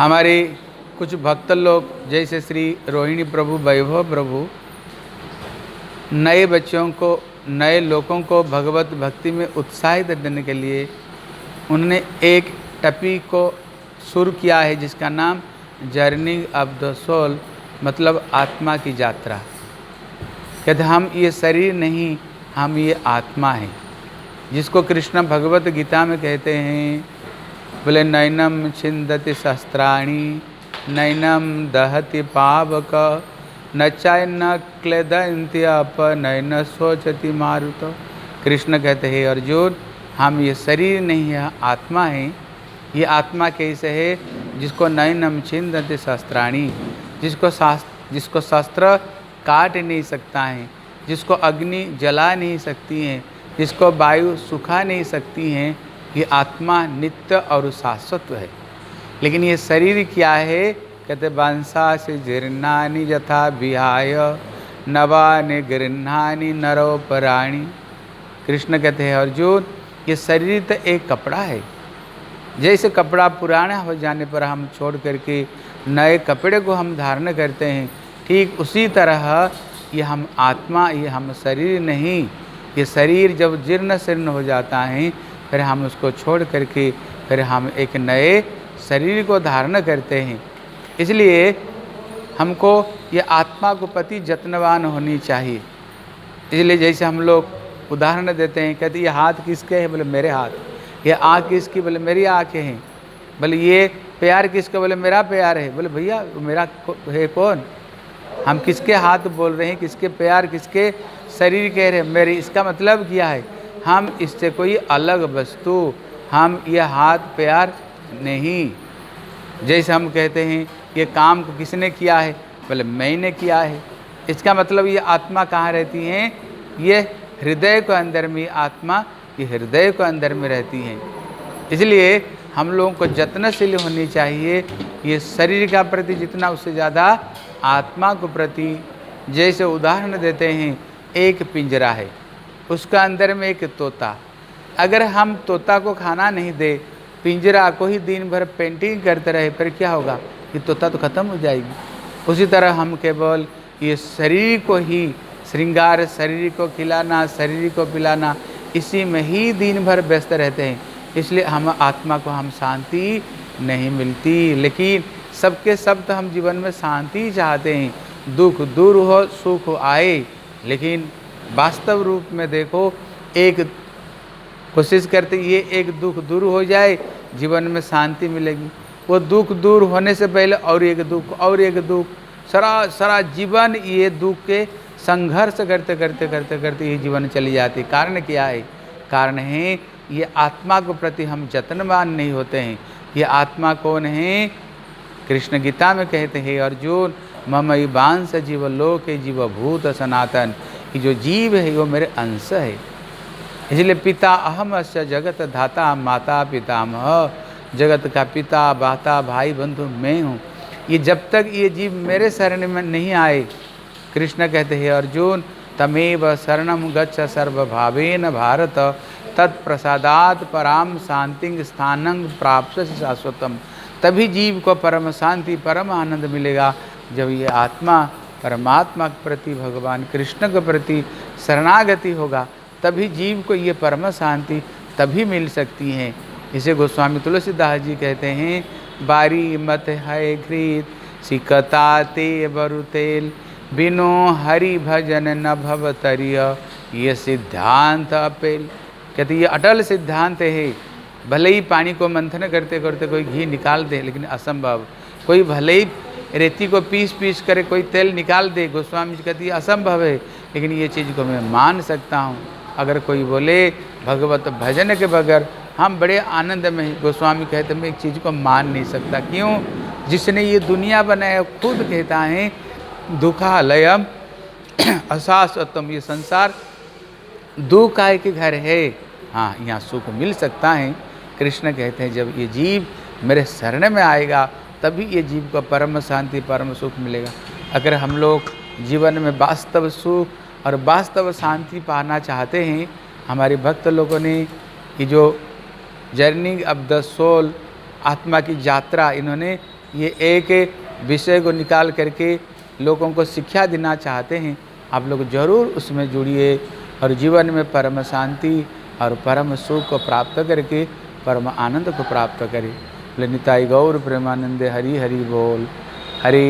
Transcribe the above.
हमारे कुछ भक्त लोग जैसे श्री रोहिणी प्रभु, वैभव प्रभु, नए बच्चों को, नए लोगों को भगवत भक्ति में उत्साहित देने के लिए उन्होंने एक टपी को शुरू किया है जिसका नाम जर्नी ऑफ द सोल, मतलब आत्मा की यात्रा। कहते हम ये शरीर नहीं, हम ये आत्मा हैं, जिसको कृष्ण भगवत गीता में कहते हैं, बोले नैनम छिंदति शस्त्राणि नैनम दहति पावक न चायन क्लेदन्त्यप नैन सोचति मारुत। कृष्ण कहते हैं अर्जुन, हम ये शरीर नहीं है, आत्मा है। ये आत्मा कैसे है? जिसको नैनम छिंदति शस्त्राणि, जिसको शस्त्र काट नहीं सकता है, जिसको अग्नि जला नहीं सकती है, जिसको वायु सुखा नहीं सकती हैं। ये आत्मा नित्य और शाश्वत है। लेकिन ये शरीर क्या है? कहते वंशा से जीर्णानि यथा विहाय नवानि गृह्णानि नरोपराणि। कृष्ण कहते हैं अर्जुन, ये शरीर तो एक कपड़ा है। जैसे कपड़ा पुराना हो जाने पर हम छोड़ करके नए कपड़े को हम धारण करते हैं, ठीक उसी तरह ये हम आत्मा, ये हम शरीर नहीं। ये शरीर जब जीर्ण शीर्ण हो जाता है, फिर हम उसको छोड़ करके फिर हम एक नए शरीर को धारण करते हैं। इसलिए हमको ये आत्मा को प्रति जत्नवान होनी चाहिए। इसलिए जैसे हम लोग उदाहरण देते हैं, कहते ये हाथ किसके हैं? बोले मेरे हाथ। ये आँख किसकी? बोले मेरी आँखें हैं। बोले ये पैर किसका? बोले मेरा पैर है। बोले भैया मेरा है कौन? हम किसके हाथ बोल रहे हैं, किसके पैर, किसके शरीर कह रहे हैं? मेरे। इसका मतलब क्या है? हम इससे कोई अलग वस्तु, हम ये हाथ पैर नहीं। जैसे हम कहते हैं ये काम को किसने किया है? बोले मैंने किया है। इसका मतलब ये आत्मा कहाँ रहती है? ये हृदय को अंदर में आत्मा, ये हृदय को अंदर में रहती है। इसलिए हम लोगों को जत्नशील होनी चाहिए, ये शरीर का प्रति जितना उससे ज़्यादा आत्मा को प्रति। जैसे उदाहरण देते हैं, एक पिंजरा है, उसका अंदर में एक तोता। अगर हम तोता को खाना नहीं दे, पिंजरा को ही दिन भर पेंटिंग करते रहे, फिर क्या होगा? ये तोता तो खत्म हो जाएगी। उसी तरह हम केवल ये शरीर को ही श्रृंगार, शरीर को खिलाना, शरीर को पिलाना, इसी में ही दिन भर व्यस्त रहते हैं। इसलिए हम आत्मा को हम शांति नहीं मिलती। लेकिन सबके सब तो हम जीवन में शांति चाहते हैं, दुख दूर हो, सुख आए। लेकिन वास्तव रूप में देखो, एक कोशिश करते ये एक दुख दूर हो जाए, जीवन में शांति मिलेगी। वो दुख दूर होने से पहले और एक दुख, और एक दुख, सारा जीवन ये दुख के संघर्ष करते करते करते करते ये जीवन चली जाती। कारण क्या है? कारण है ये आत्मा को प्रति हम जत्नवान नहीं होते हैं। ये आत्मा कौन है? कृष्ण गीता में कहते हैं अर्जुन, ममई वांस जीव लोके जीव भूत सनातन। कि जो जीव है वो मेरे अंश है। इसलिए पिता अहम अस्य जगत धाता माता पितामह। जगत का पिता, माता, भाई, बंधु मैं हूँ। ये जब तक ये जीव मेरे शरण में नहीं आए, कृष्ण कहते हैं अर्जुन, तमेव शरणम गच्छ सर्वभावेन भारत तत्प्रसादात पराम शांति स्थानं प्राप्स्यसि शाश्वतम। तभी जीव को परम शांति, परम आनंद मिलेगा जब ये आत्मा परमात्मा के प्रति, भगवान कृष्ण के प्रति शरणागति होगा। तभी जीव को ये परम शांति तभी मिल सकती है। इसे गोस्वामी तुलसीदास जी कहते हैं, बारी मत है घृत सिकता ते बरु तेल बिनो हरि भजन न भव तरिय ये सिद्धांत अपेल। कहते ये अटल सिद्धांत है। भले ही पानी को मंथन करते करते कोई घी निकाल दे, लेकिन असंभव। कोई भले ही रेती को पीस पीस करे कोई तेल निकाल दे, गोस्वामी जी कहती है असंभव है, लेकिन ये चीज़ को मैं मान सकता हूँ। अगर कोई बोले भगवत भजन के बगैर हम बड़े आनंद में हैं, गोस्वामी कहते मैं एक चीज़ को मान नहीं सकता। क्यों? जिसने ये दुनिया बनाया खुद कहता है दुखालयम अशाश्वतम। ये संसार दुख आय के घर है। हाँ, यहाँ सुख मिल सकता है। कृष्ण कहते हैं जब ये जीव मेरे शरण में आएगा तभी ये जीव को परम शांति, परम सुख मिलेगा। अगर हम लोग जीवन में वास्तव सुख और वास्तव शांति पाना चाहते हैं, हमारे भक्त लोगों ने ये जो जर्नी ऑफ द सोल, आत्मा की यात्रा, इन्होंने ये एक विषय को निकाल करके लोगों को शिक्षा देना चाहते हैं। आप लोग ज़रूर उसमें जुड़िए और जीवन में परम शांति और परम सुख को प्राप्त करके परम आनंद को प्राप्त करें। निताई गौर प्रेमानंदे हरि हरि बोल। हरि